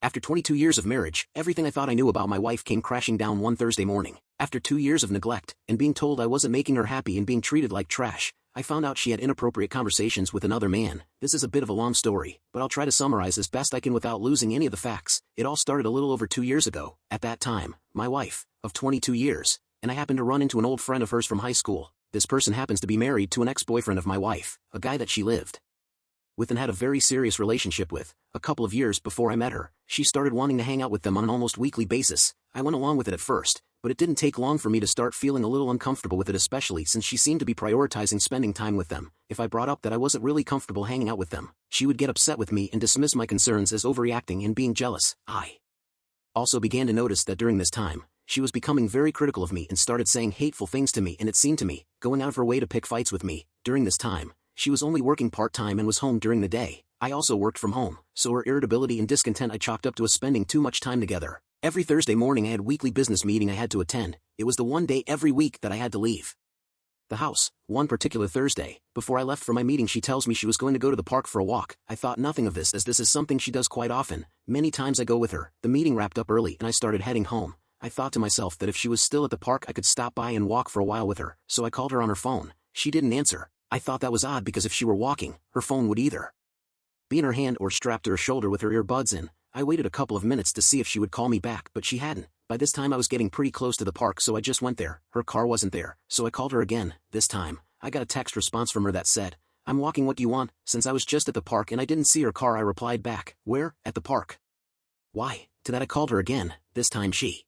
After 22 years of marriage, everything I thought I knew about my wife came crashing down one Thursday morning. After 2 years of neglect, and being told I wasn't making her happy and being treated like trash, I found out she had inappropriate conversations with another man. This is a bit of a long story, but I'll try to summarize as best I can without losing any of the facts. It all started a little over 2 years ago. At that time, my wife, of 22 years, and I happened to run into an old friend of hers from high school. This person happens to be married to an ex-boyfriend of my wife, a guy that she lived with and had a very serious relationship with. A couple of years before I met her, she started wanting to hang out with them on an almost weekly basis. I went along with it at first, but it didn't take long for me to start feeling a little uncomfortable with it, especially since she seemed to be prioritizing spending time with them. If I brought up that I wasn't really comfortable hanging out with them, she would get upset with me and dismiss my concerns as overreacting and being jealous. I also began to notice that during this time, she was becoming very critical of me and started saying hateful things to me, and it seemed to me, going out of her way to pick fights with me. During this time, she was only working part-time and was home during the day. I also worked from home, so her irritability and discontent I chalked up to us spending too much time together. Every Thursday morning I had a weekly business meeting I had to attend. It was the one day every week that I had to leave the house. One particular Thursday, before I left for my meeting, she tells me she was going to go to the park for a walk. I thought nothing of this, as this is something she does quite often. Many times I go with her. The meeting wrapped up early and I started heading home. I thought to myself that if she was still at the park I could stop by and walk for a while with her, so I called her on her phone. She didn't answer. I thought that was odd because if she were walking, her phone would either be in her hand or strapped to her shoulder with her earbuds in. I waited a couple of minutes to see if she would call me back, but she hadn't. By this time I was getting pretty close to the park, so I just went there. Her car wasn't there, so I called her again. This time, I got a text response from her that said, "I'm walking, what do you want?" Since I was just at the park and I didn't see her car, I replied back, "Where? At the park? Why?" To that I called her again. This time she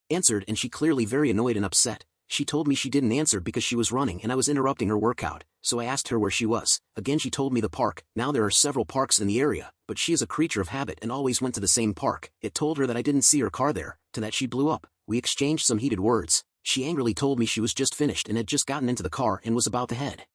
answered, and she clearly very annoyed and upset. She told me she didn't answer because she was running and I was interrupting her workout, so I asked her where she was. Again she told me the park. Now there are several parks in the area, but she is a creature of habit and always went to the same park. It told her that I didn't see her car there. To that she blew up. We exchanged some heated words. She angrily told me she was just finished and had just gotten into the car and was about to head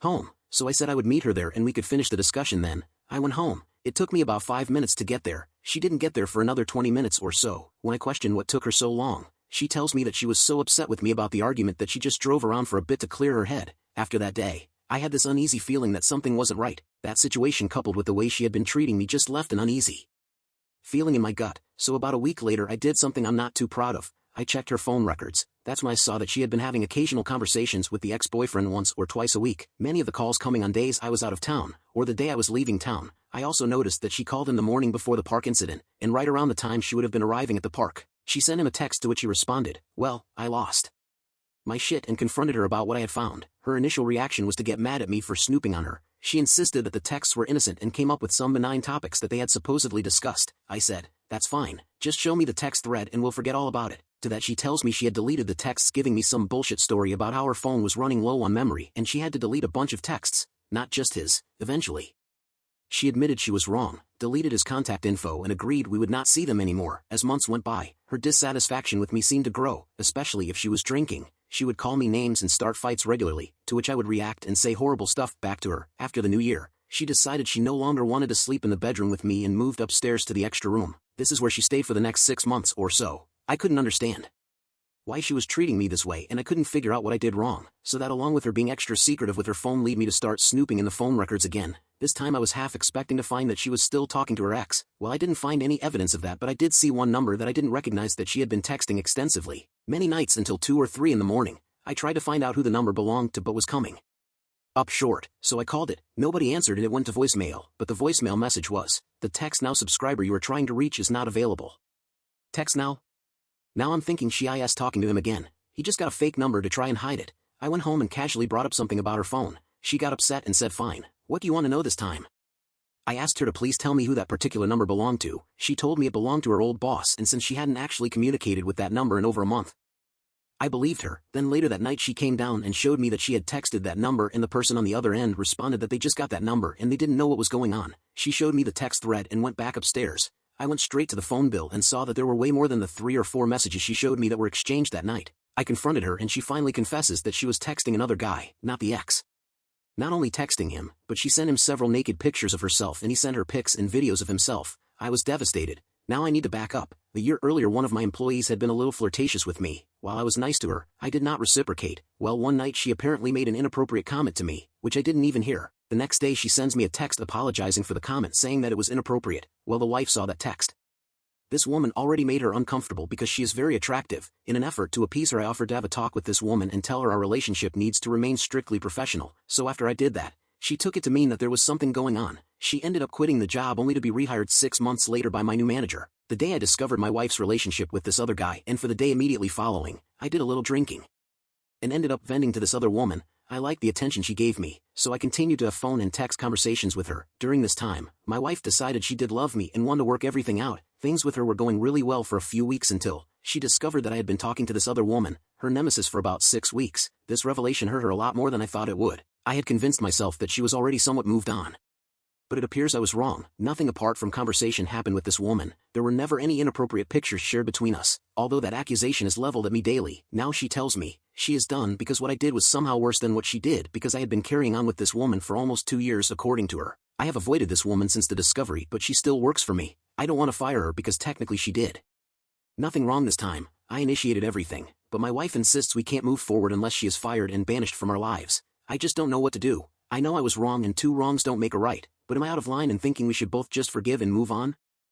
home, so I said I would meet her there and we could finish the discussion then. I went home. It took me about 5 minutes to get there. She didn't get there for another 20 minutes or so. When I questioned what took her so long, she tells me that she was so upset with me about the argument that she just drove around for a bit to clear her head. After that day, I had this uneasy feeling that something wasn't right. That situation coupled with the way she had been treating me just left an uneasy feeling in my gut. So about a week later I did something I'm not too proud of. I checked her phone records. That's when I saw that she had been having occasional conversations with the ex-boyfriend once or twice a week. Many of the calls coming on days I was out of town, or the day I was leaving town. I also noticed that she called in the morning before the park incident, and right around the time she would have been arriving at the park. She sent him a text to which he responded, "Well, I lost my shit," and confronted her about what I had found. Her initial reaction was to get mad at me for snooping on her. She insisted that the texts were innocent and came up with some benign topics that they had supposedly discussed. I said, "That's fine, just show me the text thread and we'll forget all about it." To that she tells me she had deleted the texts, giving me some bullshit story about how her phone was running low on memory and she had to delete a bunch of texts, not just his. Eventually, she admitted she was wrong, deleted his contact info and agreed we would not see them anymore. As months went by, her dissatisfaction with me seemed to grow, especially if she was drinking. She would call me names and start fights regularly, to which I would react and say horrible stuff back to her. After the new year, she decided she no longer wanted to sleep in the bedroom with me and moved upstairs to the extra room. This is where she stayed for the next 6 months or so. I couldn't understand why she was treating me this way, and I couldn't figure out what I did wrong, so that along with her being extra secretive with her phone led me to start snooping in the phone records again. This time I was half expecting to find that she was still talking to her ex. Well, I didn't find any evidence of that, but I did see one number that I didn't recognize that she had been texting extensively. Many nights until 2 or 3 in the morning. I tried to find out who the number belonged to but was coming up short, so I called it. Nobody answered and it went to voicemail, but the voicemail message was, "The text now subscriber you are trying to reach is not available. Text now?" Now I'm thinking she is talking to him again. He just got a fake number to try and hide it. I went home and casually brought up something about her phone. She got upset and said, "Fine, what do you want to know this time?" I asked her to please tell me who that particular number belonged to. She told me it belonged to her old boss, and since she hadn't actually communicated with that number in over a month, I believed her. Then later that night she came down and showed me that she had texted that number and the person on the other end responded that they just got that number and they didn't know what was going on. She showed me the text thread and went back upstairs. I went straight to the phone bill and saw that there were way more than the 3 or 4 messages she showed me that were exchanged that night. I confronted her and she finally confesses that she was texting another guy, not the ex. Not only texting him, but she sent him several naked pictures of herself and he sent her pics and videos of himself. I was devastated. Now I need to back up. The year earlier one of my employees had been a little flirtatious with me. While I was nice to her, I did not reciprocate. Well, one night she apparently made an inappropriate comment to me, which I didn't even hear. The next day she sends me a text apologizing for the comment, saying that it was inappropriate. Well, the wife saw that text. This woman already made her uncomfortable because she is very attractive. In an effort to appease her, I offered to have a talk with this woman and tell her our relationship needs to remain strictly professional. So after I did that, she took it to mean that there was something going on. She ended up quitting the job only to be rehired 6 months later by my new manager. The day I discovered my wife's relationship with this other guy, and for the day immediately following, I did a little drinking and ended up venting to this other woman. I liked the attention she gave me, so I continued to have phone and text conversations with her. During this time, my wife decided she did love me and wanted to work everything out. Things with her were going really well for a few weeks until she discovered that I had been talking to this other woman, her nemesis, for about 6 weeks. This revelation hurt her a lot more than I thought it would. I had convinced myself that she was already somewhat moved on, but it appears I was wrong. Nothing apart from conversation happened with this woman. There were never any inappropriate pictures shared between us, although that accusation is leveled at me daily. Now she tells me she is done because what I did was somehow worse than what she did, because I had been carrying on with this woman for almost 2 years according to her. I have avoided this woman since the discovery, but she still works for me. I don't want to fire her because technically she did nothing wrong this time. I initiated everything, but my wife insists we can't move forward unless she is fired and banished from our lives. I just don't know what to do. I know I was wrong and 2 wrongs don't make a right, but am I out of line in thinking we should both just forgive and move on?